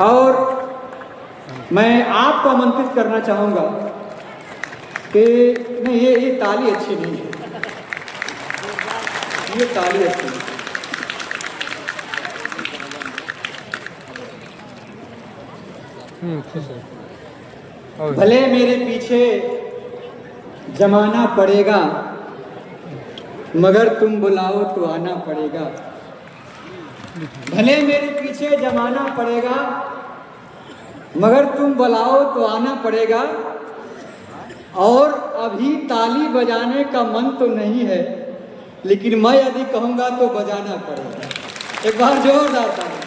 और मैं आपको आमंत्रित करना चाहूँगा कि नहीं, ये ताली अच्छी नहीं है, ये ताली अच्छी नहीं। भले मेरे पीछे जमाना पड़ेगा, मगर तुम बुलाओ तो आना पड़ेगा। भले मेरे पीछे जमाना पड़ेगा, मगर तुम बुलाओ तो आना पड़ेगा। और अभी ताली बजाने का मन तो नहीं है, लेकिन मैं यदि कहूँगा तो बजाना पड़ेगा। एक बार जोरदार ताली।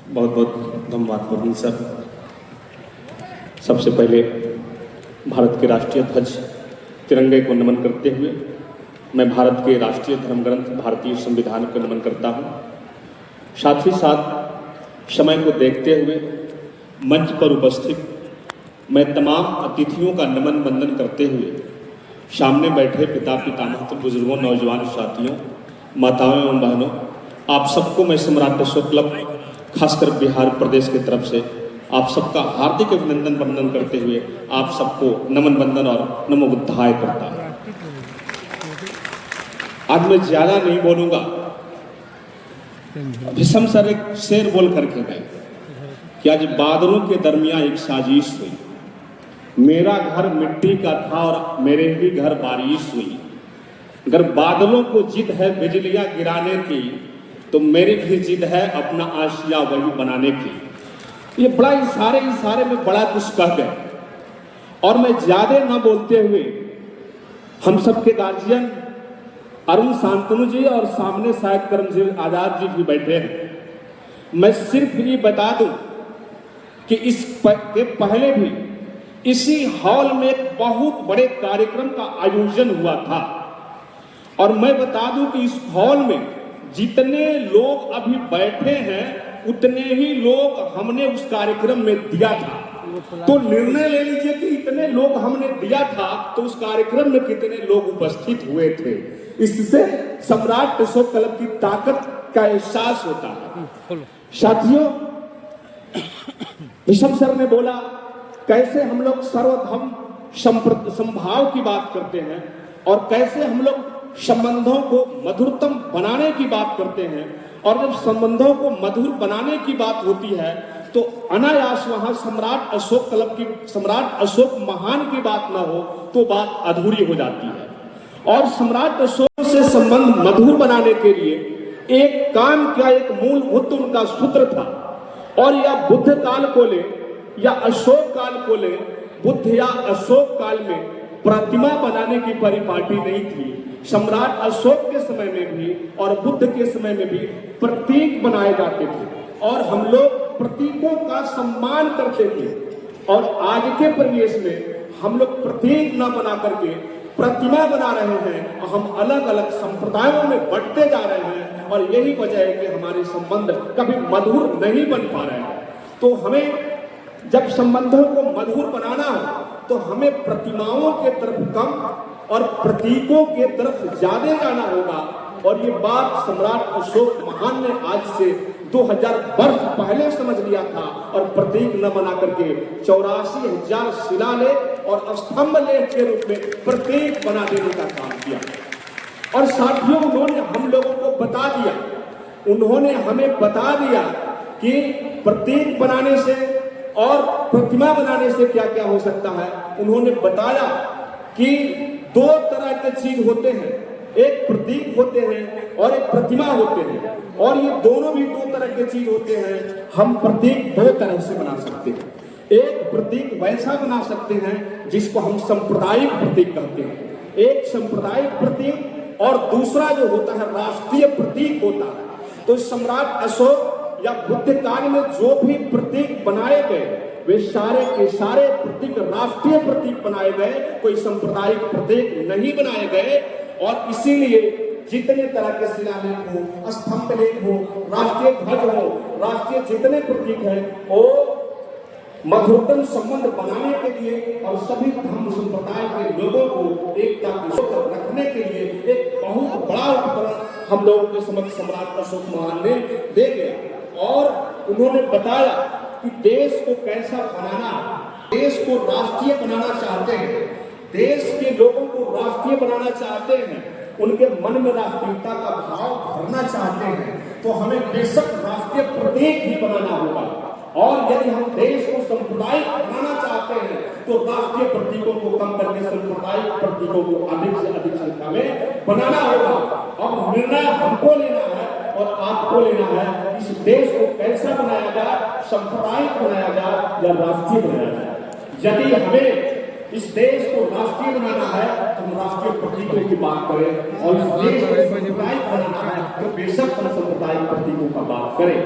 बहुत बहुत धन्यवाद प्रवीण सर। सबसे पहले भारत के राष्ट्रीय ध्वज तिरंगे को नमन करते हुए मैं भारत के राष्ट्रीय धर्म ग्रंथ भारतीय संविधान को नमन करता हूँ। साथ ही साथ समय को देखते हुए मंच पर उपस्थित मैं तमाम अतिथियों का नमन वंदन करते हुए सामने बैठे पिता पितामह बुजुर्गों, नौजवान साथियों, माताओं एवं बहनों, आप सबको मैं सम्राट अशोक क्लब खासकर बिहार प्रदेश की तरफ से आप सबका हार्दिक अभिनंदन वंदन करते हुए आप सबको नमन वंदन और नमो बुद्धाय करता हूँ। आज मैं ज्यादा नहीं बोलूंगा। भीष्म सर एक शेर बोल करके गए कि आज बादलों के दरमियान एक साजिश हुई, मेरा घर मिट्टी का था और मेरे ही घर बारिश हुई। अगर बादलों को जिद है बिजलियां गिराने की, तो मेरी भी जिद है अपना आशिया वही बनाने की। ये बड़ा इशारे में बड़ा कुछ कह गए। और मैं ज्यादा ना बोलते हुए हम सबके गार्जियन अरुण शांतनु जी और सामने शायद करमजीत आजाद जी भी बैठे हैं, मैं सिर्फ ये बता दूं कि इसके पहले भी इसी हॉल में एक बहुत बड़े कार्यक्रम का आयोजन हुआ था। और मैं बता दूं कि इस हॉल में जितने लोग अभी बैठे हैं उतने ही लोग हमने उस कार्यक्रम में दिया था। तो निर्णय ले लीजिए कि इतने लोग हमने दिया था तो उस कार्यक्रम में कितने लोग उपस्थित हुए थे। इससे सम्राट अशोक क्लब की ताकत का एहसास होता है। साथियों, भीष्म सर ने बोला कैसे हम लोग सर्वधर्म संभाव की बात करते हैं और कैसे हम लोग संबंधों को मधुरतम बनाने की बात करते हैं। और जब संबंधों को मधुर बनाने की बात होती है तो अनायास वहां सम्राट अशोक क्लब की, सम्राट अशोक महान की बात ना हो तो बात अधूरी हो जाती है। और सम्राट अशोक से संबंध मधुर बनाने के लिए एक काम क्या, एक मूलभूत उनका सूत्र था। और या बुद्ध काल को ले या अशोक काल को ले, बुद्ध या अशोक काल में प्रतिमा बनाने की परिपाटी नहीं थी। सम्राट अशोक के समय में भी और बुद्ध के समय में भी प्रतीक बनाए जाते थे और हम लोग प्रतीकों का सम्मान करते थे। और आज के परिवेश में हम लोग प्रतीक न बना करके प्रतिमा बना रहे हैं और हम अलग अलग संप्रदायों में बंटते जा रहे हैं। और यही वजह है कि हमारे संबंध कभी मधुर नहीं बन पा रहे हैं। तो हमें जब संबंधों को मधुर बनाना हो तो हमें प्रतिमाओं के तरफ कम और प्रतीकों के तरफ ज्यादा जाना होगा। और ये बात सम्राट अशोक महान ने आज से 2000 वर्ष पहले समझ लिया था और प्रतीक न बना करके 84,000 शिलालेख और स्तंभ लेख के रूप में प्रतीक बना देने का काम किया। और साथियों, उन्होंने हम लोगों को बता दिया, उन्होंने हमें बता दिया कि प्रतीक बनाने से और प्रतिमा बनाने से क्या क्या हो सकता है। उन्होंने बताया कि दो तरह के चीज होते हैं, एक प्रतीक होते हैं और एक प्रतिमा होते हैं। और ये दोनों भी दो तरह के चीज होते हैं। हम प्रतीक दो तरह से बना सकते हैं। एक प्रतीक वैसा बना सकते हैं जिसको हम सांप्रदायिक प्रतीक कहते हैं, एक सांप्रदायिक प्रतीक, और दूसरा जो होता है राष्ट्रीय प्रतीक होता है। तो सम्राट अशोक या बुद्ध काल में जो भी प्रतीक बनाए गए वे सारे के सारे प्रतीक राष्ट्रीय प्रतीक बनाए गए, कोई सांप्रदायिक प्रतीक नहीं बनाए गए। और इसीलिए जितने तरह के शिलालेख हो, स्तंभ लेख हो, राष्ट्रीय ध्वज हो, राष्ट्रीय जितने प्रतीक हैं वो मधुरतम संबंध बनाने के लिए और सभी धर्म संप्रदाय के लोगों को एकता को रखने के लिए एक बहुत बड़ा उपकरण हम लोगों के समक्ष सम्राट अशोक महान ने दे दिया और उन्होंने बताया कि देश को कैसा बनाना, देश को राष्ट्रीय बनाना चाहते हैं, देश के लोगों को राष्ट्रीय बनाना चाहते हैं, उनके मन में राष्ट्रीयता का भाव भरना चाहते हैं, तो हमें बेशक राष्ट्रीय प्रतीक ही बनाना होगा। और यदि हम देश को सांप्रदायिक बनाना चाहते हैं तो राष्ट्रीय प्रतीकों को कम करके सांप्रदायिक प्रतीकों को अधिक से अधिक संख्या में बनाना होगा। अब निर्णय हमको लेना है और आपको लेना है, इस देश को कैसा बनाया जाए, सांप्रदायिक बनाया जाए या राष्ट्रीय बनाया जाए। यदि हमें इस देश को राष्ट्रीय बनाना है तो हम राष्ट्रीय प्रतीकों की बात करें और इस देश को सांप्रदायिक बनाना है तो बेशक हम सांप्रदायिक प्रतीकों का बात करें।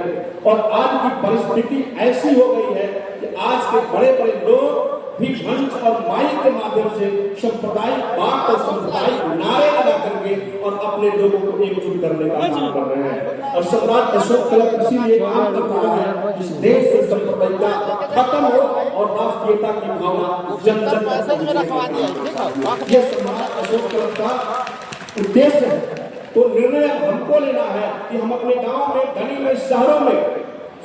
और आज की परिस्थिति ऐसी हो गई है कि आज के बड़े बड़े लोग भी मंच और माइक के माध्यम से सांप्रदायिक बात और सांप्रदायिक नारे लगा करके और अपने लोगों को एकजुट करने का काम कर रहे हैं। और सम्राट अशोक क्लब इसीलिए काम कर रहा है इस देश से सांप्रदायिकता खत्म हो और राष्ट्रीयता की भावना जन जन तक। ये सम्राट अशोक क्लब का उद्देश्य है। तो निर्णय हमको लेना है कि हम अपने गांव में, गली में, शहरों में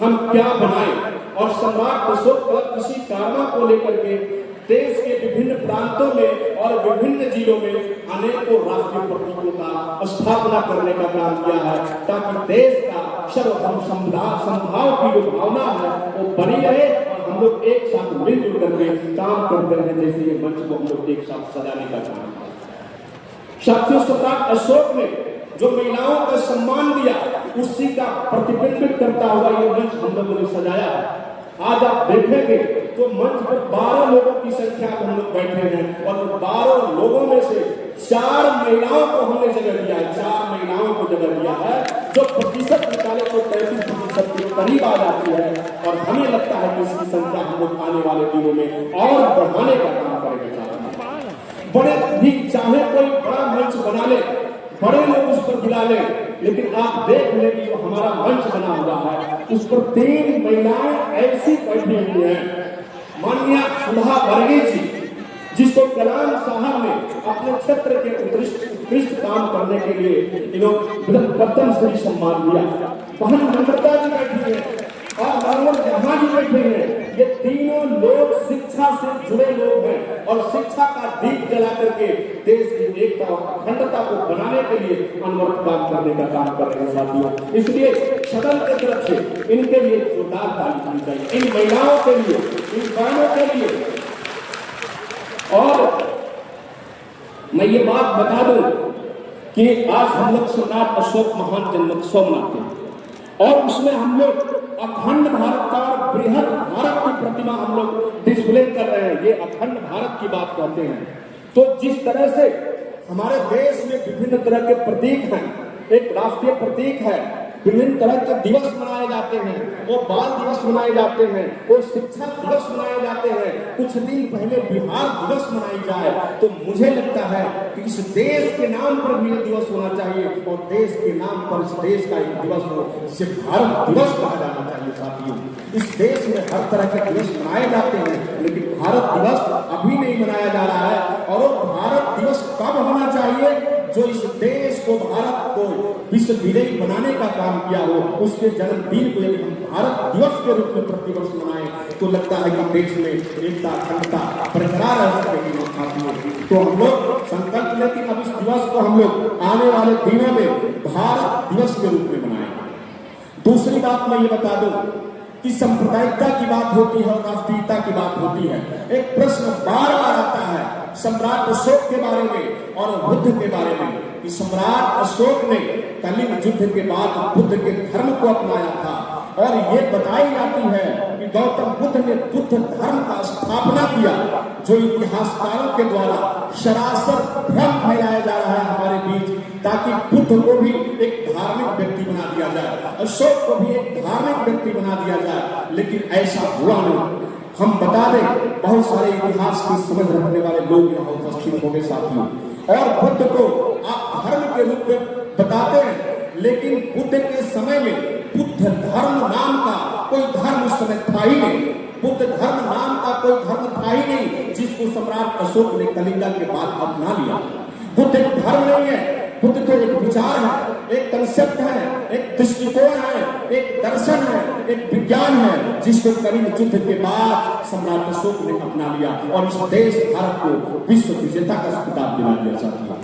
हम क्या बनाएं। और सम्राट अशोक क्लब इसी कारणों को लेकर के देश के विभिन्न प्रांतों में और विभिन्न जिलों में अनेकों राष्ट्रीय प्रतीकों का स्थापना करने का काम किया है ताकि देश का सर्वधर्म समभाव की जो भावना है वो बनी रहे और हम लोग एक साथ मिलजुल करके काम करते हैं, जैसे ये मंच को हम लोग एक साथ सजाने का काम किया। साथियों, सम्राट अशोक ने जो महिलाओं का सम्मान दिया उसी का प्रतिबिंबित करता हुआ ये मंच हम लोगों ने सजाया है। आज आप देखेंगे तो मंच पर 12 लोगों की संख्या में हम लोग बैठे हैं और 12 लोगों में से 4 महिलाओं को हमने जगह दिया है, 4 महिलाओं को जगह दिया है, जो प्रतिशत निकाले तो 33% के करीब आ जाती है। और हमें लगता है कि इसकी संख्या हम लोग आने वाले दिनों में और बढ़ाने का काम करेंगे। बड़े भी चाहे कोई बड़ा मंच बना ले, बड़े लोग उस पर बुला ले, लेकिन आप देख लें कि जो हमारा मंच बना हुआ है उस पर 3 महिलाएं ऐसी बैठी हुई हैं। माननीय सुधा वर्गीय जी, जिसको कलाम साहब ने अपने क्षेत्र के उत्कृष्ट काम करने के लिए इन्होंने पद्म श्री सम्मान दिया। बहन नम्रता जी बैठी है और जहां भी बैठे हैं, ये तीनों लोग शिक्षा से जुड़े लोग हैं और शिक्षा का दीप जला करके देश की एकता और अखंडता को बनाने के लिए अनवरत काम करने का काम कर रहे हैं साथियों। इसलिए सदन की तरफ से इनके लिए जोरदार ताली होनी चाहिए, इन महिलाओं के लिए, इन बहनों के लिए। और मैं ये बात बता दूं कि आज हम लोग सम्राट अशोक महान जन्मोत्सव मनाते हैं और उसमें हम लोग अखंड भारत का बृहद भारत की प्रतिमा हम लोग डिस्प्ले कर रहे हैं। ये अखंड भारत की बात कहते हैं। तो जिस तरह से हमारे देश में विभिन्न तरह के प्रतीक हैं, एक राष्ट्रीय प्रतीक है, विभिन्न तरह के दिवस मनाए जाते हैं, वो बाल दिवस मनाए जाते हैं, वो शिक्षा दिवस मनाए जाते हैं, कुछ दिन पहले बिहार दिवस मनाई जाए, तो मुझे लगता है कि इस देश के नाम पर भी ये दिवस होना चाहिए और देश के नाम पर इस देश का एक दिवस हो जिसे भारत दिवस कहा जाना चाहिए। साथियों, इस देश में हर तरह के दिवस मनाए जाते हैं, लेकिन भारत दिवस अभी नहीं मनाया जा रहा है। और वो भारत दिवस कब होना चाहिए? जो इस देश को, भारत को विश्व विजयी बनाने का काम किया हो, उसके जन्मदिन को यदि हम भारत दिवस के रूप में प्रतिवर्ष मनाएं तो लगता है कि देश में एकता अखंडता बरकरार रह सकेगी। तो हम लोग संकल्प लें कि अब इस दिवस को हम लोग आने वाले दिनों में भारत दिवस के रूप में मनाएं। दूसरी बात मैं ये बता दूं कि सांप्रदायिकता की बात होती है और राष्ट्रीयता की बात होती है। एक प्रश्न बार बार आता है सम्राट अशोक के बारे में और बुद्ध के बारे में कि सम्राट अशोक ने कलिंग युद्ध के बाद बुद्ध के धर्म को अपनाया था और ये बताई जाती है कि गौतम बुद्ध ने बुद्ध धर्म का स्थापना किया, जो इतिहासकारों के द्वारा सरासर भ्रम फैलाया जा रहा है हमारे बीच, ताकि बुद्ध को भी एक धार्मिक व्यक्ति बना दिया जाए, अशोक को भी एक धार्मिक व्यक्ति बना दिया जाए, लेकिन ऐसा हुआ नहीं। हम बता दें, बहुत सारे इतिहास की समझ रखने वाले लोग यहाँ उपस्थित होंगे साथियों, और बुद्ध को आप धर्म के रूप में बताते हैं, लेकिन बुद्ध के समय में बुद्ध धर्म नाम का कोई धर्म उस समय था ही नहीं। बुद्ध धर्म नाम का कोई धर्म था ही नहीं जिसको सम्राट अशोक ने कलिंगा के बाद अपना लिया। बुद्ध एक धर्म नहीं है, बुद्ध तो एक विचार है, एक कंसेप्ट है, एक दृष्टिकोण है, एक दर्शन है, एक विज्ञान है, जिसको कलिंग युद्ध के बाद सम्राट अशोक ने अपना लिया और इस देश भारत को विश्व विजेता का खिताब दिला दिया साथियों।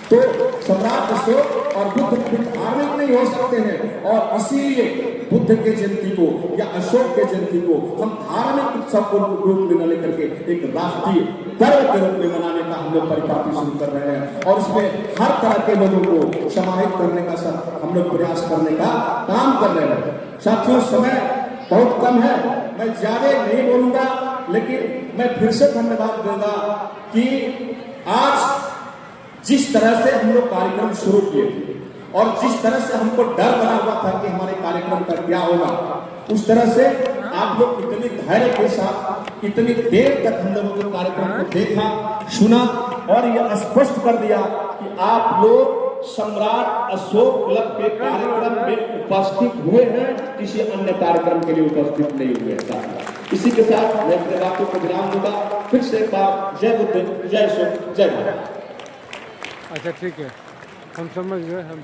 तो सम्राट अशोक और बुद्ध धार्मिक नहीं हो सकते हैं और इसीलिए बुद्ध के जयंती को या अशोक के जयंती को हम धार्मिक उत्सव को रूप में न लेकर के एक राष्ट्रीय पर्व के रूप में मनाने का हम लोग परिपाटी शुरू कर रहे हैं और इसमें हर तरह के लोगों को समाहित करने का हम लोग प्रयास करने का काम कर रहे हैं। साथियों, समय बहुत कम है, मैं ज्यादा नहीं बोलूंगा, लेकिन मैं फिर से धन्यवाद दूंगा कि आज जिस तरह से हम लोग कार्यक्रम शुरू किए थे और जिस तरह से हमको डर बना हुआ था कि हमारे कार्यक्रम का क्या होगा, उस तरह से आप लोग इतने धैर्य के साथ इतनी देर तक हम लोगों ने कार्यक्रम को देखा, सुना और यह स्पष्ट कर दिया कि आप लोग सम्राट अशोक क्लब के कार्यक्रम में उपस्थित हुए हैं, किसी अन्य कार्यक्रम के लिए उपस्थित नहीं हुए हैं। इसी के साथ मैं अपने बातों को विराम दूंगा। फिर से एक बार जय बुद्ध, जय अशोक, जय भारत। अच्छा ठीक है, हम समझ गए, हम